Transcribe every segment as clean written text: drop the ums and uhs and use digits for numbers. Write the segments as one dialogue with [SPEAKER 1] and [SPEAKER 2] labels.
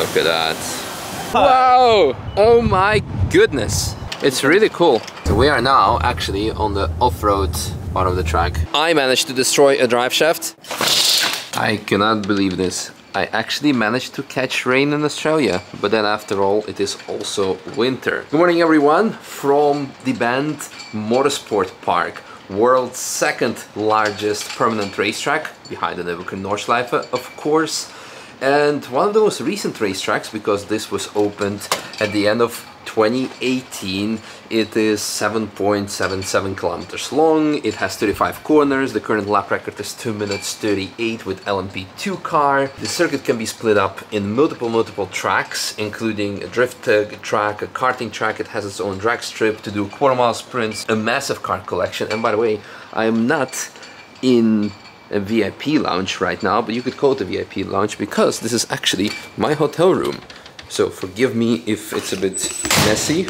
[SPEAKER 1] Look at that. Wow! Oh my goodness. It's really cool. So we are now actually on the off-road part of the track. I managed to destroy a drive shaft. I cannot believe this. I actually managed to catch rain in Australia, but then after all, it is also winter. Good morning everyone from the Bend Motorsport Park, world's second largest permanent racetrack, behind the Nürburgring Nordschleife, of course. And one of the most recent racetracks, because this was opened at the end of 2018. It is 7.77 kilometers long. It has 35 corners. The current lap record is 2 minutes 38 with LMP2 car. The circuit can be split up in multiple tracks, including a drift track, a karting track. It has its own drag strip to do quarter-mile sprints, a massive car collection. And by the way, I am not in a VIP lounge right now, but you could call it a VIP lounge because this is actually my hotel room. So forgive me if it's a bit messy,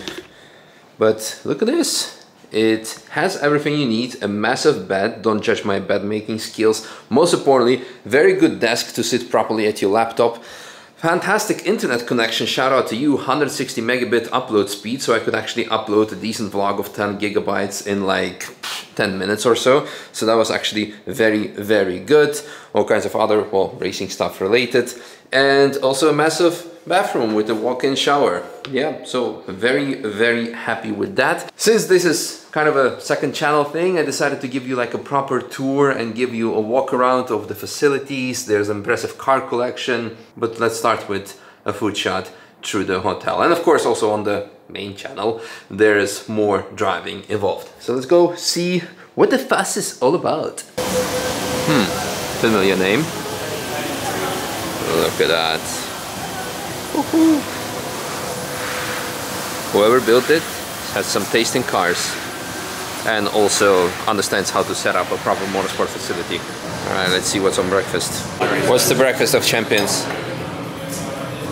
[SPEAKER 1] but look at this. It has everything you need, a massive bed, don't judge my bed making skills. Most importantly, very good desk to sit properly at your laptop. Fantastic internet connection, shout out to you, 160 megabit upload speed, so I could actually upload a decent vlog of 10 gigabytes in like 10 minutes or so. So that was actually very good. All kinds of other, well, racing stuff related. And also a massive bathroom with a walk-in shower. Yeah, so very happy with that. Since this is kind of a second channel thing, I decided to give you like a proper tour and give you a walk around of the facilities. There's an impressive car collection, but let's start with a food shot through the hotel. And of course also on the main channel, there is more driving involved. So let's go see what the fuss is all about. Familiar name. Look at that. Whoever built it has some taste in cars and also understands how to set up a proper motorsport facility. Alright, let's see what's on breakfast. What's the breakfast of champions?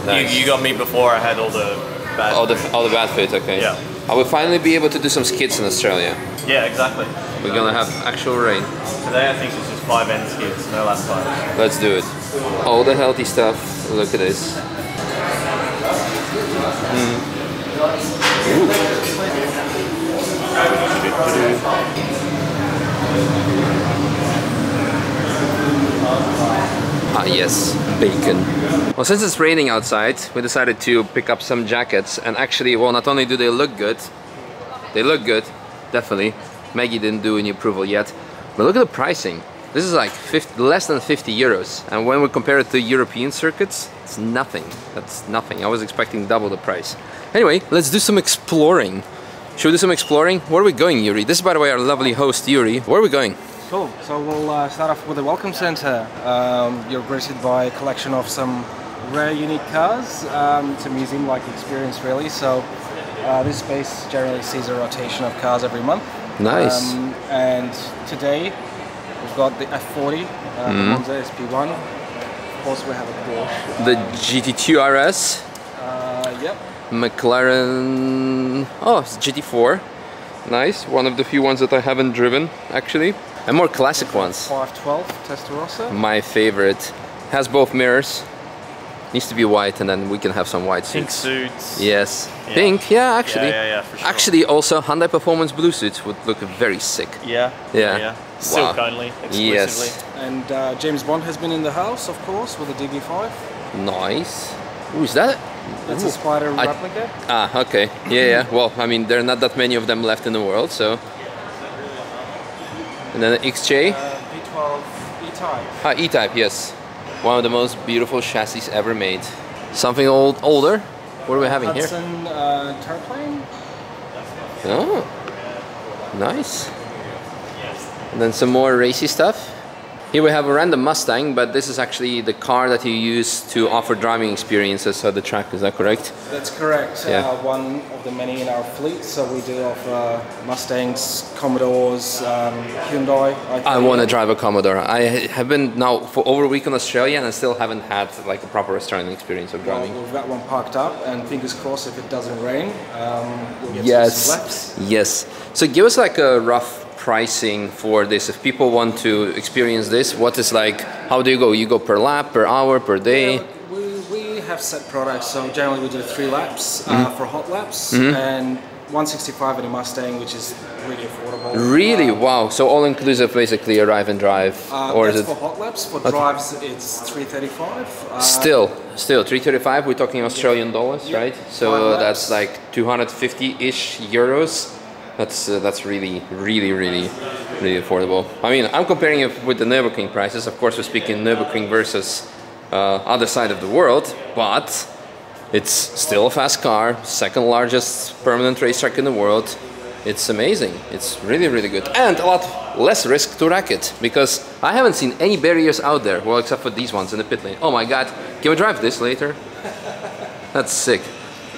[SPEAKER 1] Nice.
[SPEAKER 2] You got me before I had all the bad
[SPEAKER 1] all the bad food, okay.
[SPEAKER 2] Yeah.
[SPEAKER 1] I will finally be able to do some skits in Australia.
[SPEAKER 2] Yeah, exactly.
[SPEAKER 1] We're gonna have actual rain.
[SPEAKER 2] Today I think it's just 5 end skids, no last 5.
[SPEAKER 1] Let's do it. All the healthy stuff. Look at this. Ah yes, bacon. Well, since it's raining outside, we decided to pick up some jackets, and actually, well, not only do they look good, definitely. Maggie didn't do any approval yet, but look at the pricing. This is like less than 50 euros, and when we compare it to European circuits, it's nothing. That's nothing. I was expecting double the price. Anyway, let's do some exploring. Should we do some exploring? Where are we going, Yuri? This is, by the way, our lovely host, Yuri. Where are we going?
[SPEAKER 3] Cool. So we'll start off with the Welcome Center. You're greeted by a collection of some rare, unique cars. It's a museum-like experience, really. So this space generally sees a rotation of cars every month.
[SPEAKER 1] Nice.
[SPEAKER 3] And today, we've got the F40, the Monza SP1. Of course, we have a Porsche.
[SPEAKER 1] The GT2 RS.
[SPEAKER 3] Yep.
[SPEAKER 1] McLaren. Oh, it's GT4. Nice. One of the few ones that I haven't driven, actually. And more classic ones.
[SPEAKER 3] 512 Testarossa.
[SPEAKER 1] My favorite. Has both mirrors. Needs to be white, and then we can have some white suits.
[SPEAKER 2] Pink suits.
[SPEAKER 1] Yes.
[SPEAKER 2] Yeah.
[SPEAKER 1] Pink, yeah, actually.
[SPEAKER 2] Yeah, for sure.
[SPEAKER 1] Actually, also Hyundai Performance blue suits would look very sick.
[SPEAKER 2] Yeah. Silk only, exclusively.
[SPEAKER 1] Yes.
[SPEAKER 3] And James Bond has been in the house, of course, with the DB5.
[SPEAKER 1] Nice. Ooh, is that?
[SPEAKER 3] That's a Spider replica.
[SPEAKER 1] Ah, okay. Yeah. Well, I mean, there are not that many of them left in the world, so. And then the XJ.
[SPEAKER 3] V12 E-Type.
[SPEAKER 1] Ah, E-Type, yes. One of the most beautiful chassis ever made. Something older. What are we having here?
[SPEAKER 3] Hudson Turplane.
[SPEAKER 1] Oh, nice. And then some more racy stuff. Here we have a random Mustang, but this is actually the car that you use to offer driving experiences at the track, is that correct?
[SPEAKER 3] That's correct.
[SPEAKER 1] Yeah.
[SPEAKER 3] One of the many in our fleet, so we do offer Mustangs, Commodores, Hyundai.
[SPEAKER 1] I want to drive a Commodore. I have been now for over a week in Australia and I still haven't had like a proper Australian experience of driving.
[SPEAKER 3] Well, we've got one parked up, and fingers crossed if it doesn't rain, we'll get some laps.
[SPEAKER 1] Yes. So give us like a rough pricing for this. If people want to experience this, what is like, how do you go? You go per lap, per hour, per day?
[SPEAKER 3] Yeah, we have have set products, so generally we do 3 laps for hot laps, and 165 in a Mustang, which is really affordable.
[SPEAKER 1] Really? Wow. So all inclusive, basically a drive and drive, or
[SPEAKER 3] that's
[SPEAKER 1] is it?
[SPEAKER 3] for hot laps. For drives, it's 335.
[SPEAKER 1] Still 335. We're talking Australian dollars, right? So that's like 250-ish euros. That's really affordable. I mean, I'm comparing it with the Nürburgring prices. Of course, we're speaking Nürburgring versus other side of the world, but it's still a fast car, second largest permanent racetrack in the world. It's amazing. It's really good. And a lot less risk to wreck it, because I haven't seen any barriers out there, well, except for these ones in the pit lane. Oh my God, can we drive this later? That's sick.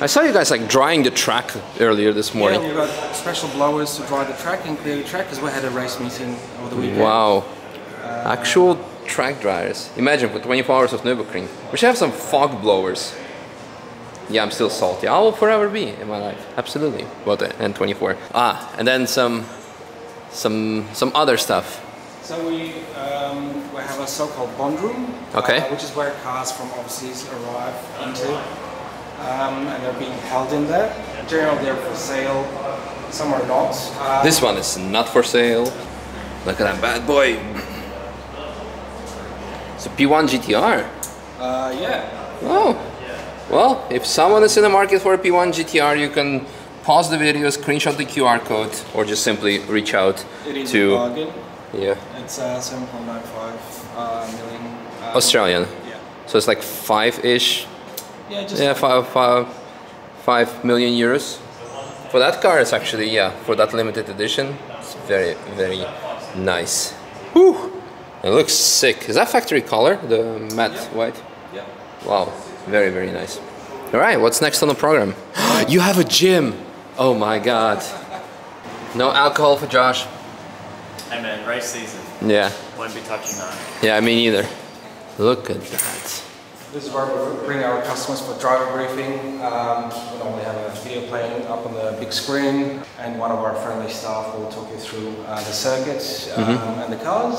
[SPEAKER 1] I saw you guys like drying the track earlier this morning.
[SPEAKER 3] Yeah, we've got special blowers to dry the track and clear the track, because we had a race meeting over the weekend.
[SPEAKER 1] Wow. Actual track dryers. Imagine for 24 hours of Nürburgring. We should have some fog blowers. Yeah, I'm still salty. I will forever be in my life. Absolutely. Well, and 24. And then some other stuff.
[SPEAKER 3] So we have a so-called bond room,
[SPEAKER 1] okay,
[SPEAKER 3] which is where cars from overseas arrive into, and they're being held in there. Generally, they're for sale. Some are not.
[SPEAKER 1] This one is not for sale. Look at that bad boy. It's a P1 GTR.
[SPEAKER 3] Yeah.
[SPEAKER 1] Oh. Well, if someone is in the market for a P1 GTR, you can pause the video, screenshot the QR code, or just simply reach out
[SPEAKER 3] it is
[SPEAKER 1] to.
[SPEAKER 3] A bargain.
[SPEAKER 1] Yeah.
[SPEAKER 3] It's 7.95 million.
[SPEAKER 1] Australian.
[SPEAKER 3] Yeah.
[SPEAKER 1] So it's like 5-ish.
[SPEAKER 3] Yeah, just.
[SPEAKER 1] Yeah, 5 million euros. For that car, it's actually, yeah, for that limited edition, it's very nice. Whew. It looks sick. Is that factory color, the matte white?
[SPEAKER 3] Yeah.
[SPEAKER 1] Wow. Very nice. All right, what's next on the program? You have a gym. Oh my God. No alcohol for Josh.
[SPEAKER 2] Hey man, race season.
[SPEAKER 1] Yeah.
[SPEAKER 2] Won't be touching that.
[SPEAKER 1] Yeah, me neither. Look at that.
[SPEAKER 3] This is where we bring our customers for driver briefing. We normally have a video playing up on the big screen, and one of our friendly staff will talk you through the circuit and the cars.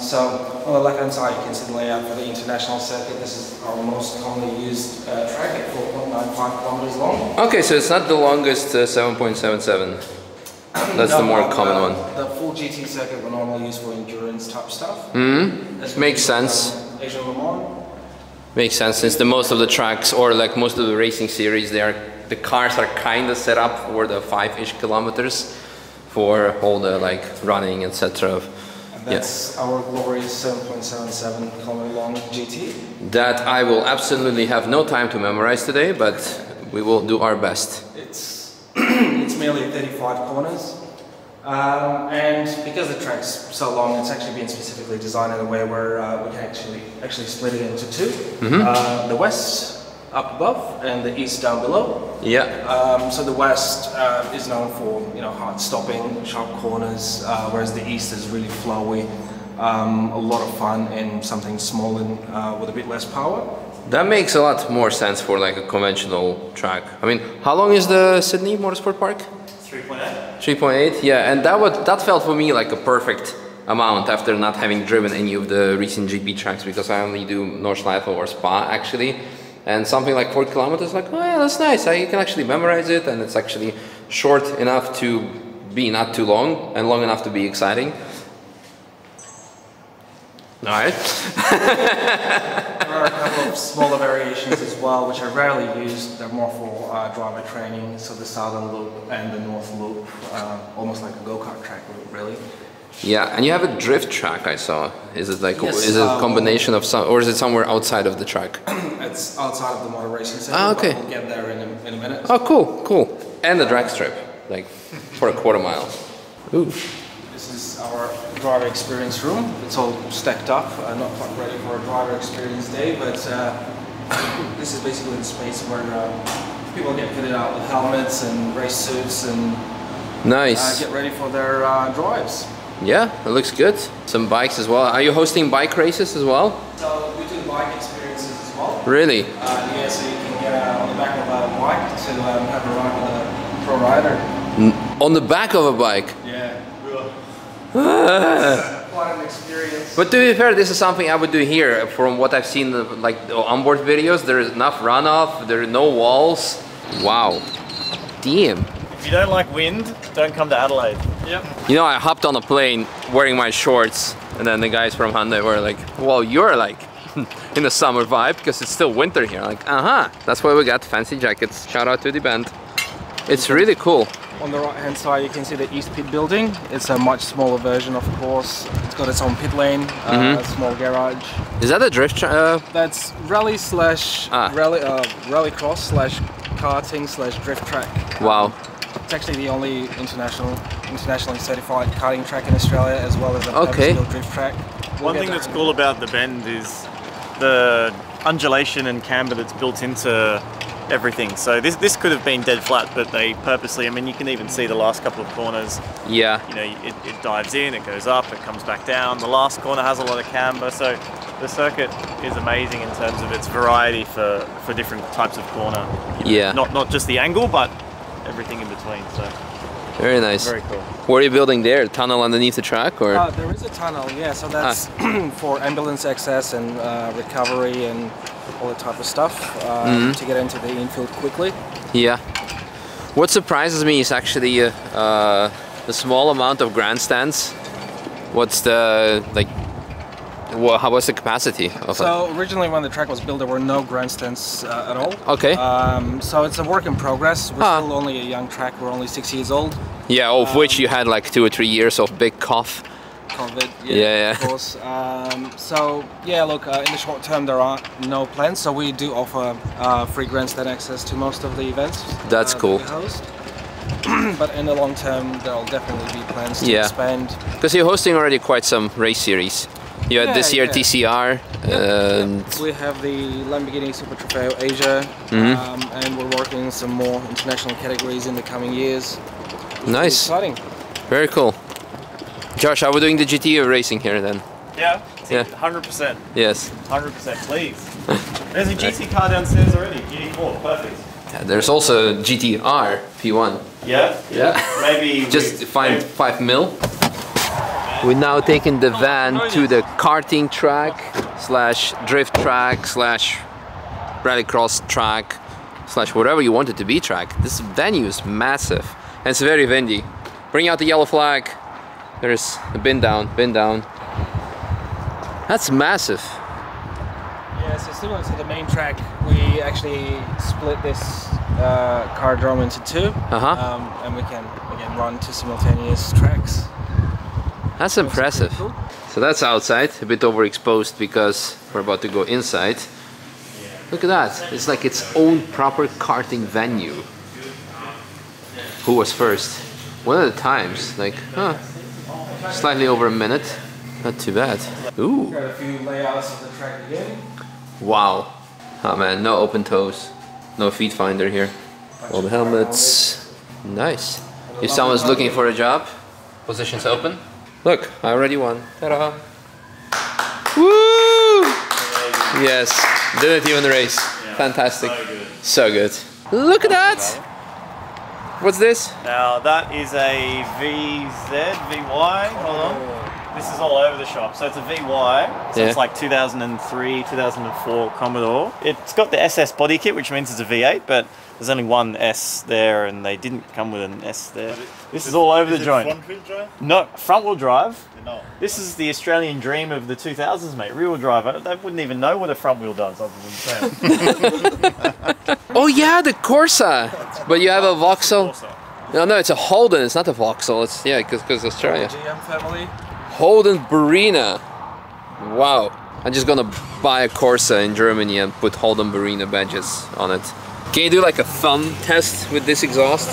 [SPEAKER 3] So on the left hand side you can see the layout for the international circuit. This is our most commonly used track at 4.95 kilometers long.
[SPEAKER 1] Okay, so it's not the longest 7.77. That's the more common one.
[SPEAKER 3] The full GT circuit we normally use for endurance type stuff.
[SPEAKER 1] Makes sense.
[SPEAKER 3] Asian Le Mans.
[SPEAKER 1] Makes sense, since most of the tracks, or like most of the racing series, the cars are kind of set up for the 5-ish kilometers for all the like running, etc.
[SPEAKER 3] And that's our glorious 7.77 kilometer long GT.
[SPEAKER 1] That I will absolutely have no time to memorize today, but we will do our best.
[SPEAKER 3] It's merely 35 corners. And because the track's so long, it's actually been specifically designed in a way where we can actually split it into 2. The west up above and the east down below.
[SPEAKER 1] Yeah.
[SPEAKER 3] So the west is known for hard stopping, sharp corners, whereas the east is really flowy, a lot of fun, and something small and with a bit less power.
[SPEAKER 1] That makes a lot more sense for like a conventional track. I mean, how long is the Sydney Motorsport Park?
[SPEAKER 2] 3.8.
[SPEAKER 1] 3.8, yeah, and that felt for me like a perfect amount after not having driven any of the recent GP tracks, because I only do Nordschleife or Spa actually, and something like 4 kilometers, like, oh yeah, that's nice. You can actually memorize it, and it's actually short enough to be not too long and long enough to be exciting. All right.
[SPEAKER 3] There are a couple of smaller variations as well, which are rarely used. They're more for driver training, so the southern loop and the north loop, almost like a go-kart track, really.
[SPEAKER 1] Yeah, and you have a drift track, I saw. Is it like,
[SPEAKER 3] yes,
[SPEAKER 1] is it a combination of some, or is it somewhere outside of the track?
[SPEAKER 3] It's outside of the motor racing center.
[SPEAKER 1] Okay.
[SPEAKER 3] But we'll get there in a minute.
[SPEAKER 1] Oh, cool. And the drag strip, like for a quarter mile. Ooh.
[SPEAKER 3] This is our driver experience room. It's all stacked up, not quite ready for a driver experience day, but this is basically the space where people get fitted out with helmets and race suits and
[SPEAKER 1] nice.
[SPEAKER 3] Get ready for their drives.
[SPEAKER 1] Yeah, it looks good. Some bikes as well. Are you hosting bike races as well?
[SPEAKER 3] So we do bike experiences as well.
[SPEAKER 1] Really?
[SPEAKER 3] Yeah, so you can get on the back of a bike to have a ride with a pro rider.
[SPEAKER 1] On the back of a bike?
[SPEAKER 3] Yeah.
[SPEAKER 1] Ah.
[SPEAKER 3] Quite an experience.
[SPEAKER 1] But to be fair, this is something I would do here. From what I've seen, like the onboard videos, there is enough runoff. There are no walls. Wow, damn.
[SPEAKER 2] If you don't like wind, don't come to Adelaide. Yep.
[SPEAKER 1] You know, I hopped on a plane wearing my shorts, and then the guys from Hyundai were like, "Well, you're like in the summer vibe because it's still winter here." I'm like, that's why we got fancy jackets. Shout out to the band. It's really cool.
[SPEAKER 3] On the right hand side you can see the East Pit building. It's a much smaller version, of course. It's got its own pit lane, small garage.
[SPEAKER 1] Is that a drift?
[SPEAKER 3] That's rally slash rally cross slash karting slash drift track.
[SPEAKER 1] Wow.
[SPEAKER 3] It's actually the only internationally certified karting track in Australia, as well as a purpose-built drift track.
[SPEAKER 2] One thing that's cool about the bend is the undulation and camber that's built into everything. So this could have been dead flat, but they purposely, I mean, you can even see the last couple of corners.
[SPEAKER 1] Yeah.
[SPEAKER 2] You know, it dives in, it goes up, it comes back down. The last corner has a lot of camber, so the circuit is amazing in terms of its variety for different types of corner.
[SPEAKER 1] Yeah.
[SPEAKER 2] Not just the angle, but everything in between. So
[SPEAKER 1] very nice.
[SPEAKER 2] Very cool.
[SPEAKER 1] What are you building there? A tunnel underneath the track, or?
[SPEAKER 3] There is a tunnel, yeah. So that's for ambulance access and recovery and all that type of stuff to get into the infield quickly.
[SPEAKER 1] Yeah. What surprises me is actually the small amount of grandstands. What's the what's the capacity of it?
[SPEAKER 3] So originally when the track was built there were no grandstands at all.
[SPEAKER 1] Okay.
[SPEAKER 3] So it's a work in progress. We're still only a young track, we're only 6 years old.
[SPEAKER 1] Yeah, of which you had like 2 or 3 years of big cough.
[SPEAKER 3] COVID,
[SPEAKER 1] yeah.
[SPEAKER 3] Of course. So yeah, look, in the short term there are no plans, so we do offer free grandstand access to most of the events.
[SPEAKER 1] That's cool.
[SPEAKER 3] We host. But in the long term there'll definitely be plans to expand.
[SPEAKER 1] Because you're hosting already quite some race series. You had this year TCR. And
[SPEAKER 3] we have the Lamborghini Super Trofeo Asia, and we're working on some more international categories in the coming years.
[SPEAKER 1] Nice.
[SPEAKER 3] Exciting.
[SPEAKER 1] Very cool. Josh, how are we doing the GT racing here then?
[SPEAKER 2] Yeah.
[SPEAKER 1] Yeah.
[SPEAKER 2] 100%.
[SPEAKER 1] Yes.
[SPEAKER 2] 100%, please. There's a GT car downstairs already. GT4, perfect.
[SPEAKER 1] Yeah, there's also GTR P1.
[SPEAKER 2] Yeah.
[SPEAKER 1] Yeah.
[SPEAKER 2] Maybe
[SPEAKER 1] just find 5 mil. We're now taking the van to the karting track slash drift track slash rallycross track slash whatever you want it to be track. This venue is massive and it's very windy. Bring out the yellow flag. There's a bin down. That's massive.
[SPEAKER 3] Yeah, so similar to the main track, we actually split this car drum into 2, and we can again run 2 simultaneous tracks.
[SPEAKER 1] That's impressive.
[SPEAKER 3] Cool.
[SPEAKER 1] So that's outside, a bit overexposed because we're about to go inside. Look at that, it's like its own proper karting venue. Who was first? One of the times, like, slightly over a minute. Not too bad. Ooh.
[SPEAKER 3] Got a few layouts of the track again.
[SPEAKER 1] Wow. Oh man, no open toes. No feet finder here. All the helmets. Nice. If someone's looking for a job, positions open. Look, I already won. Ta-da! Woo! Yes, didn't even race.
[SPEAKER 2] Yeah,
[SPEAKER 1] fantastic. So good. Look at that! What's this?
[SPEAKER 2] Now that is a VY, hold on. This is all over the shop. So it's a VY, so it's like 2003, 2004 Commodore. It's got the SS body kit, which means it's a V8, but there's only one S there and they didn't come with an S there. This is all over the joint.
[SPEAKER 4] Front wheel drive?
[SPEAKER 2] No, front wheel drive.
[SPEAKER 4] No.
[SPEAKER 2] This is the Australian dream of the 2000s, mate. Rear wheel drive. They wouldn't even know what a front wheel does other than saying.
[SPEAKER 1] Oh yeah, the Corsa! But you have a Vauxhall. No, it's a Holden, it's not a Vauxhall. It's, yeah, because Australia.
[SPEAKER 3] GM family.
[SPEAKER 1] Holden Barina. Wow. I'm just gonna buy a Corsa in Germany and put Holden Barina badges on it. Can you do like a thumb test with this exhaust?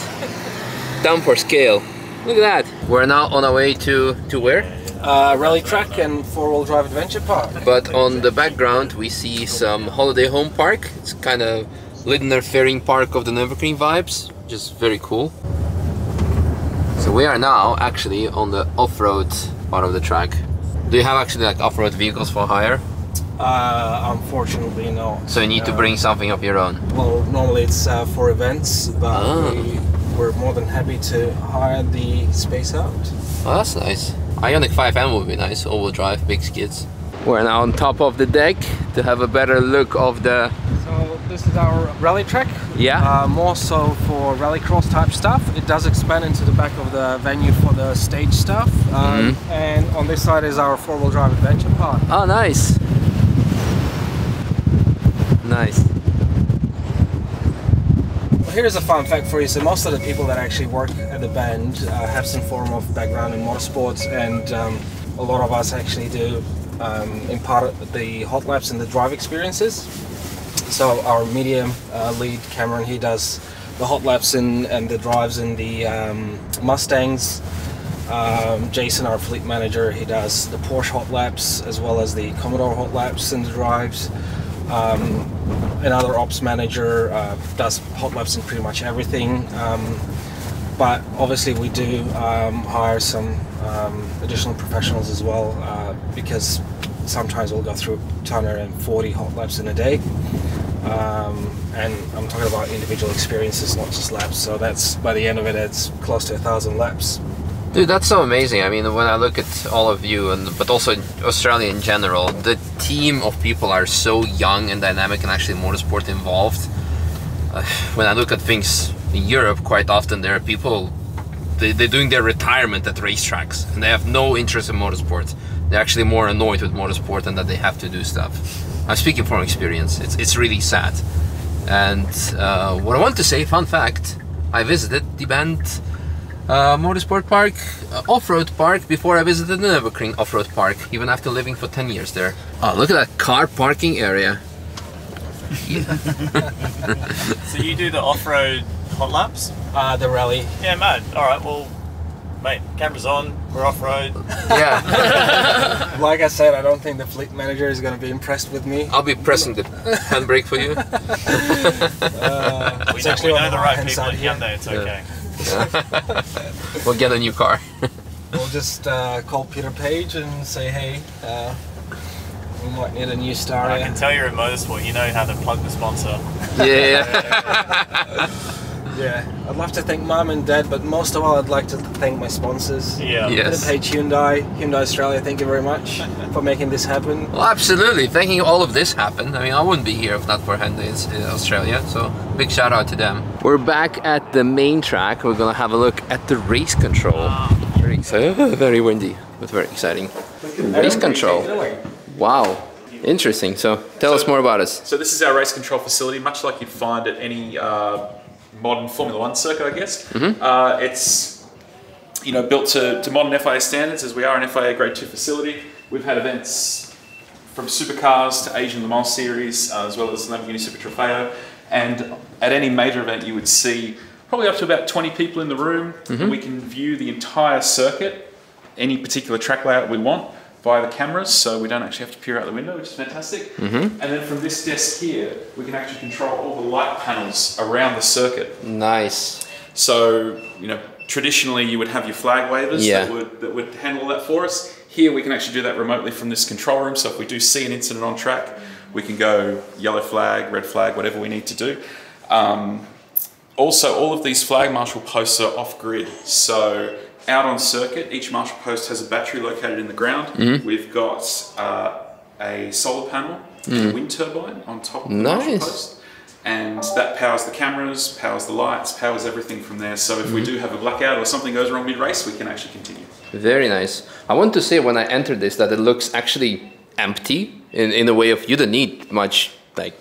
[SPEAKER 1] Down for scale. Look at that. We're now on our way to where?
[SPEAKER 3] Rally track and 4-wheel drive adventure park.
[SPEAKER 1] But on the background we see some holiday home park. It's kind of Lindner Fairing Park of the Nürburgring vibes, which is very cool. So we are now actually on the off-road part of the track. Do you have actually like off-road vehicles for hire?
[SPEAKER 3] Unfortunately, no.
[SPEAKER 1] So you need to bring something of your own?
[SPEAKER 3] Well, normally it's for events, but we're more than happy to hire the space out.
[SPEAKER 1] Oh, that's nice. Ioniq 5N would be nice, all-wheel drive, big skids. We're now on top of the deck to have a better look of the...
[SPEAKER 3] So this is our rally track.
[SPEAKER 1] Yeah.
[SPEAKER 3] More so for rallycross type stuff. It does expand into the back of the venue for the stage stuff. And on this side is our four-wheel drive adventure park.
[SPEAKER 1] Oh, nice. Nice.
[SPEAKER 3] Here's a fun fact for you. So most of the people that actually work at the band have some form of background in motorsports, and a lot of us actually do impart the hot laps and the drive experiences. So our medium lead, Cameron, he does the hot laps and the drives in the Mustangs. Jason, our fleet manager, he does the Porsche hot laps as well as the Commodore hot laps and the drives. Another ops manager does hot laps in pretty much everything, but obviously we do hire some additional professionals as well, because sometimes we'll go through 240 hot laps in a day, and I'm talking about individual experiences, not just laps, so that's, by the end of it, it's close to 1,000 laps.
[SPEAKER 1] Dude, that's so amazing. I mean, when I look at all of you, but also in Australia in general, the team of people are so young and dynamic and actually motorsport involved. When I look at things in Europe, quite often there are people, they're doing their retirement at racetracks and they have no interest in motorsport. They're actually more annoyed with motorsport and that they have to do stuff. I'm speaking from experience. It's really sad. And what I want to say, fun fact, I visited the band Motorsport Park, off-road park, before I visited the Nürburgring off-road park, even after living for 10 years there. Oh, look at that car parking area.
[SPEAKER 2] So you do the off-road hot laps?
[SPEAKER 3] The rally.
[SPEAKER 2] Yeah, mad. Alright, well, mate, camera's on, we're off-road.
[SPEAKER 1] Yeah.
[SPEAKER 3] Like I said, I don't think the fleet manager is going to be impressed with me.
[SPEAKER 1] I'll be pressing the handbrake for you.
[SPEAKER 2] We know the right people at Hyundai, it's okay.
[SPEAKER 1] We'll get a new car.
[SPEAKER 3] We'll just call Peter Page and say, hey, we might need a new star.
[SPEAKER 2] I can tell you're in motorsport, you know how to plug the sponsor.
[SPEAKER 1] Yeah.
[SPEAKER 3] Yeah, I'd love to thank Mum and Dad, but most of all I'd like to thank my sponsors.
[SPEAKER 2] Yeah.
[SPEAKER 1] Yes.
[SPEAKER 3] Peter Page Hyundai Australia, thank you very much for making this happen.
[SPEAKER 1] Well, absolutely. Thinking all of this happened. I mean, I wouldn't be here if not for Hyundai in Australia, so big shout out to them. We're back at the main track. We're gonna have a look at the race control. Very exciting. Very windy, but very exciting. Race control. Wow. Interesting. So tell us more about us.
[SPEAKER 4] So this is our race control facility, much like you'd find at any modern Formula One circuit, I guess. It's built to modern FIA standards, as we are an FIA Grade 2 facility. We've had events from supercars to Asian Le Mans Series, as well as Lamborghini Super Trofeo. And at any major event, you would see probably up to about 20 people in the room. We can view the entire circuit, any particular track layout we want, via the cameras, so we don't actually have to peer out the window, which is fantastic. And then from this desk here, we can actually control all the light panels around the circuit.
[SPEAKER 1] Nice.
[SPEAKER 4] So, traditionally you would have your flag wavers that would handle that for us. Here we can actually do that remotely from this control room, so if we do see an incident on track, we can go yellow flag, red flag, whatever we need to do. Also, all of these flag marshal posts are off-grid, so out on circuit, each marshal post has a battery located in the ground. We've got a solar panel and a wind turbine on top of the marshal post. And that powers the cameras, powers the lights, powers everything from there. So if we do have a blackout or something goes wrong mid-race, we can actually continue.
[SPEAKER 1] Very nice. I want to say when I entered this that it looks actually empty in a way of you don't need much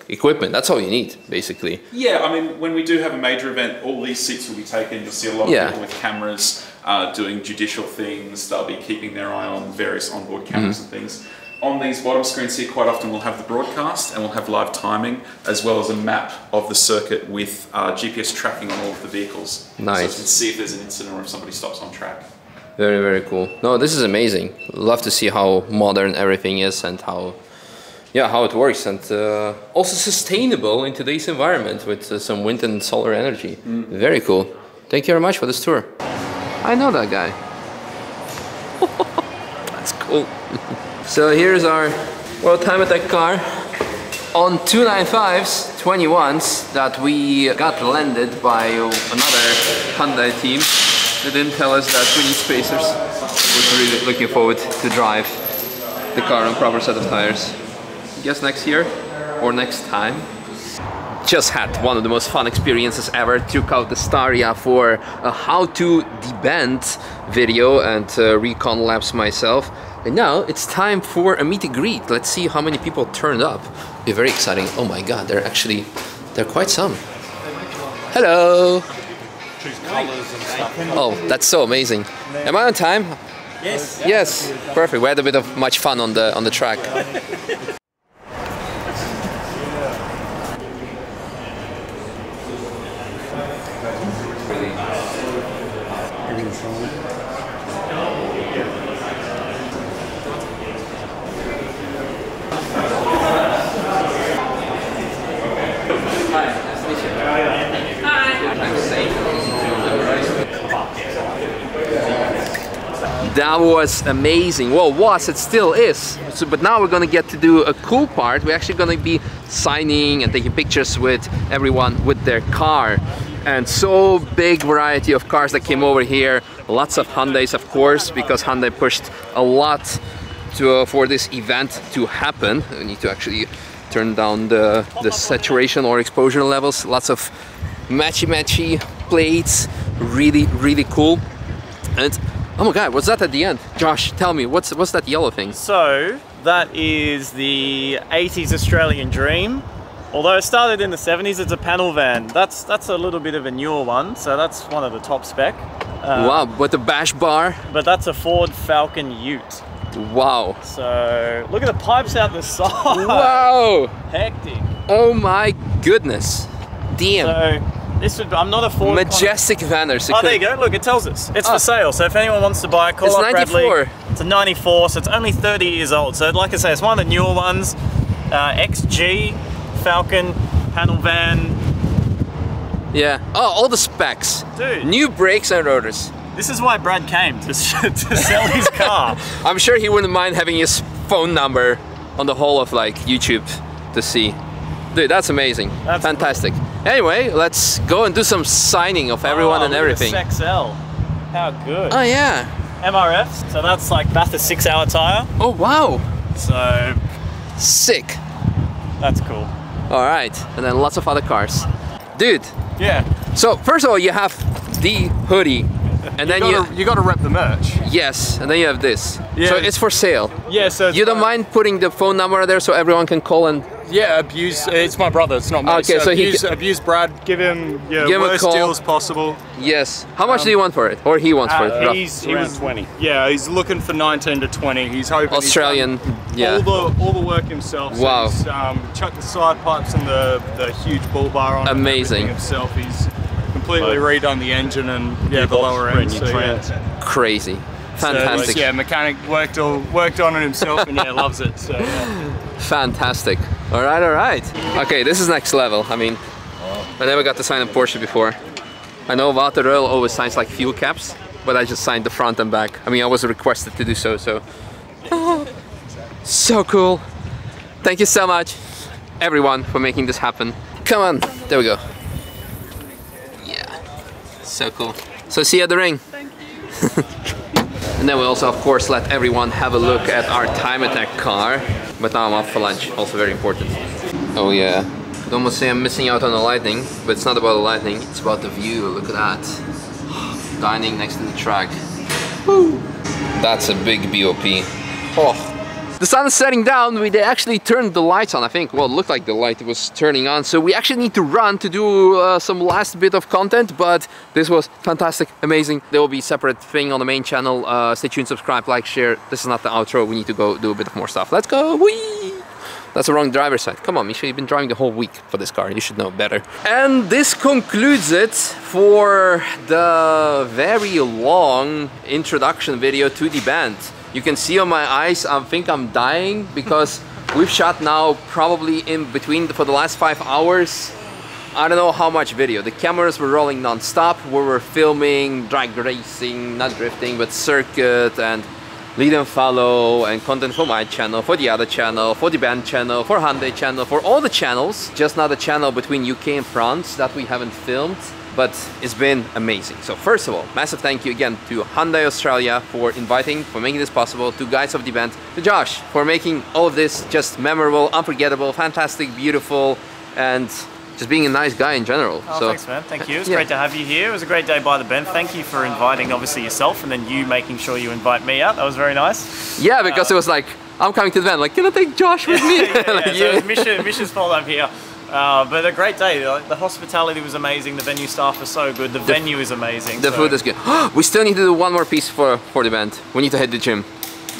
[SPEAKER 1] equipment. That's all you need, basically.
[SPEAKER 4] Yeah, I mean, when we do have a major event, all these seats will be taken. You'll see a lot of people with cameras doing judicial things. They'll be keeping their eye on various onboard cameras and things. On these bottom screens here, quite often we'll have the broadcast and we'll have live timing, as well as a map of the circuit with GPS tracking on all of the vehicles.
[SPEAKER 1] Nice.
[SPEAKER 4] So you can see if there's an incident or if somebody stops on track.
[SPEAKER 1] Very, very cool. No, this is amazing. Love to see how modern everything is and how it works, and also sustainable in today's environment with some wind and solar energy. Very cool. Thank you very much for this tour. I know that guy. That's cool. So here's our World Time Attack car on 295s, 21s that we got lended by another Hyundai team. They didn't tell us that we need spacers. We're really looking forward to drive the car on proper set of tires. Guess next year or next time. Just had one of the most fun experiences ever. Took out the Staria for a how to debend video and recon laps myself. And now it's time for a meet and greet. Let's see how many people turned up. It'll be very exciting. Oh my god, there are quite some. Hello. Oh, that's so amazing. Am I on time?
[SPEAKER 2] Yes.
[SPEAKER 1] Yes. Perfect. We had a bit of much fun on the track. That was amazing. Well, it still is. So, but now we're gonna get to do a cool part. We're actually gonna be signing and taking pictures with everyone with their car. And so big variety of cars that came over here. Lots of Hyundais, of course, because Hyundai pushed a lot for this event to happen. We need to actually turn down the saturation or exposure levels. Lots of matchy plates. Really, really cool. And oh my god, what's that at the end? Josh, tell me, what's that yellow thing?
[SPEAKER 2] So, that is the 80s Australian Dream. Although it started in the 70s, it's a panel van. That's a little bit of a newer one, so that's one of the top spec.
[SPEAKER 1] Wow, with the bash bar.
[SPEAKER 2] But that's a Ford Falcon Ute.
[SPEAKER 1] Wow.
[SPEAKER 2] So, look at the pipes out the side.
[SPEAKER 1] Wow.
[SPEAKER 2] Hectic.
[SPEAKER 1] Oh my goodness. Damn.
[SPEAKER 2] So, I'm not a Ford.
[SPEAKER 1] Majestic Vanners.
[SPEAKER 2] Oh, there you go. Look, it tells us. It's for sale. So if anyone wants to buy, call up Bradley.
[SPEAKER 1] 94.
[SPEAKER 2] It's a 94, so it's only 30 years old. So like I say, it's one of the newer ones. XG, Falcon, panel van.
[SPEAKER 1] Yeah. Oh, all the specs.
[SPEAKER 2] Dude.
[SPEAKER 1] New brakes and rotors.
[SPEAKER 2] This is why Brad came, to sell his car.
[SPEAKER 1] I'm sure he wouldn't mind having his phone number on the whole of like YouTube to see. Dude, that's amazing. That's fantastic. Cool. Anyway, let's go and do some signing of everyone and everything.
[SPEAKER 2] Look at this XL. How good.
[SPEAKER 1] Oh yeah.
[SPEAKER 2] MRFs, so that's like Bathurst 6-hour tire.
[SPEAKER 1] Oh wow.
[SPEAKER 2] So
[SPEAKER 1] sick.
[SPEAKER 2] That's cool.
[SPEAKER 1] All right, and then lots of other cars. Dude.
[SPEAKER 2] Yeah.
[SPEAKER 1] So first of all, you have the hoodie. And then
[SPEAKER 5] you got to rep the merch.
[SPEAKER 1] Yes, and then you have this.
[SPEAKER 5] Yeah.
[SPEAKER 1] So it's for sale.
[SPEAKER 5] Yeah, so
[SPEAKER 1] you don't mind putting the phone number there so everyone can call and.
[SPEAKER 5] Yeah, abuse. It's my brother. It's not me.
[SPEAKER 1] Okay, so
[SPEAKER 5] abuse Brad. Give him worst deals possible.
[SPEAKER 1] Yes. How much do you want for it, or he wants for it?
[SPEAKER 5] He was 20. Yeah, he's looking for 19 to 20. He's hoping.
[SPEAKER 1] Australian. Yeah.
[SPEAKER 5] All the work himself. So
[SPEAKER 1] wow.
[SPEAKER 5] He's chucked the side pipes and the huge bull bar on.
[SPEAKER 1] Amazing.
[SPEAKER 5] Himself. He's completely redone the engine and the lower end. So, yeah.
[SPEAKER 1] Crazy. Fantastic.
[SPEAKER 5] So, yeah, mechanic worked on it himself and loves it. So yeah.
[SPEAKER 1] Fantastic. All right. Okay, this is next level. I mean, I never got to sign a Porsche before. I know Wouter Royal always signs like fuel caps, but I just signed the front and back. I mean, I was requested to do so. So cool. Thank you so much, everyone, for making this happen. Come on, there we go. So cool. So see you at the ring.
[SPEAKER 6] Thank you.
[SPEAKER 1] And then we also, of course, let everyone have a look at our Time Attack car. But now I'm off for lunch, also very important. Oh yeah. I'd almost say I'm missing out on the lighting, but it's not about the lighting, it's about the view. Look at that. Dining next to the track. Woo. That's a big BOP. Oh. The sun is setting down. They actually turned the lights on, I think. Well, it looked like the light was turning on. So we actually need to run to do some last bit of content, but this was fantastic, amazing. There will be a separate thing on the main channel. Stay tuned, subscribe, like, share. This is not the outro. We need to go do a bit of more stuff. Let's go. Whee! That's the wrong driver's side. Come on, Misha, you've been driving the whole week for this car. You should know better. And this concludes it for the very long introduction video to the band. You can see on my eyes, I think I'm dying because we've shot now probably in between for the last 5 hours. I don't know how much video. The cameras were rolling non-stop. We were filming, drag racing, not drifting, but circuit and lead and follow and content for my channel, for the other channel, for the band channel, for Hyundai channel, for all the channels. Just not a channel between UK and France that we haven't filmed. but it's been amazing. So first of all, massive thank you again to Hyundai Australia for inviting, for making this possible, to guys of the event, to Josh for making all of this just memorable, unforgettable, fantastic, beautiful, and just being a nice guy in general.
[SPEAKER 2] Oh,
[SPEAKER 1] so,
[SPEAKER 2] thanks, man. Thank you. It's great to have you here. It was a great day by the bend. Thank you for inviting, obviously, yourself, and then you making sure you invite me out. That was very nice.
[SPEAKER 1] Yeah, because it was like, I'm coming to the event, like, can I take Josh with me?
[SPEAKER 2] So it was Misha's fault I'm here. But a great day. The hospitality was amazing. The venue staff was so good. The venue is amazing.
[SPEAKER 1] The food is good. We still need to do one more piece for the event. We need to hit the gym.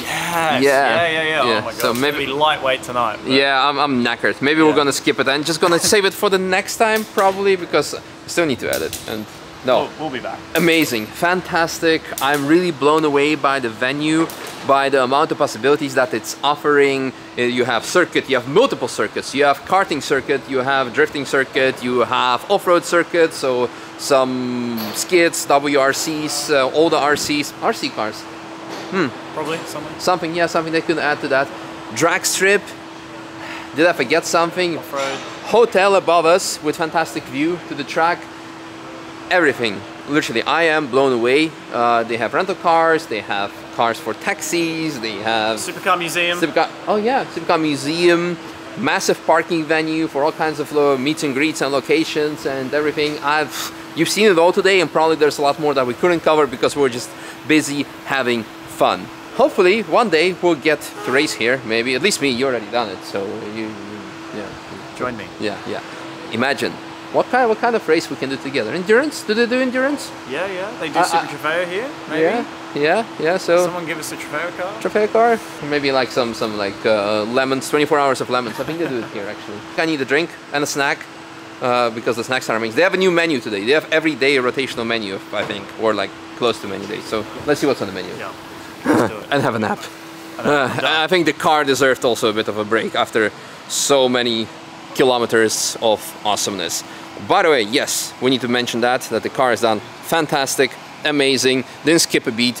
[SPEAKER 2] Yes.
[SPEAKER 1] Yeah.
[SPEAKER 2] Oh my god.
[SPEAKER 1] So
[SPEAKER 2] it's
[SPEAKER 1] maybe
[SPEAKER 2] gonna be lightweight tonight. But...
[SPEAKER 1] Yeah, I'm knackered. Maybe we're gonna skip it and just gonna save it for the next time probably, because I still need to edit. And no,
[SPEAKER 2] we'll be back.
[SPEAKER 1] Amazing, fantastic. I'm really blown away by the venue, by the amount of possibilities that it's offering. You have circuit, you have multiple circuits, you have karting circuit, you have drifting circuit, you have off-road circuit, so some skids, WRCs, all the RC cars.
[SPEAKER 2] Probably
[SPEAKER 1] something they could add to that. Drag strip. Did I forget something?
[SPEAKER 2] Off-road.
[SPEAKER 1] Hotel above us with fantastic view to the track. Everything. Literally, I am blown away. They have rental cars. They have cars for taxis. They have
[SPEAKER 2] Supercar museum.
[SPEAKER 1] Oh yeah, Supercar museum. Massive parking venue for all kinds of meets and greets and locations and everything. You've seen it all today, and probably there's a lot more that we couldn't cover because we're just busy having fun. Hopefully one day we'll get to race here. Maybe at least me. You already done it, so yeah.
[SPEAKER 2] Join me.
[SPEAKER 1] Yeah. Imagine what kind of race we can do together. Endurance? Do they do endurance?
[SPEAKER 2] Yeah. They do Super Trofeo here. Maybe.
[SPEAKER 1] Yeah. So
[SPEAKER 2] someone give us a Trofeo car.
[SPEAKER 1] Trofeo car? Or maybe like some like lemons. 24 hours of lemons. I think they do it here actually. I need a drink and a snack. Because the snacks are amazing. They have a new menu today. They have every day a rotational menu, I think, or like close to menu day. So let's see what's on the menu.
[SPEAKER 2] Yeah, let's do it.
[SPEAKER 1] And have a nap. I think the car deserved also a bit of a break after so many kilometers of awesomeness. By the way, yes, we need to mention that the car is done fantastic, amazing, didn't skip a beat.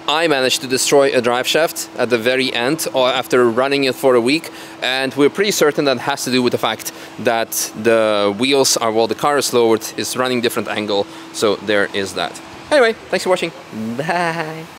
[SPEAKER 1] I managed to destroy a drive shaft at the very end after running it for a week, and we're pretty certain that has to do with the fact that the wheels are, while the car is lowered, is running different angle, so there is that. Anyway, thanks for watching. Bye.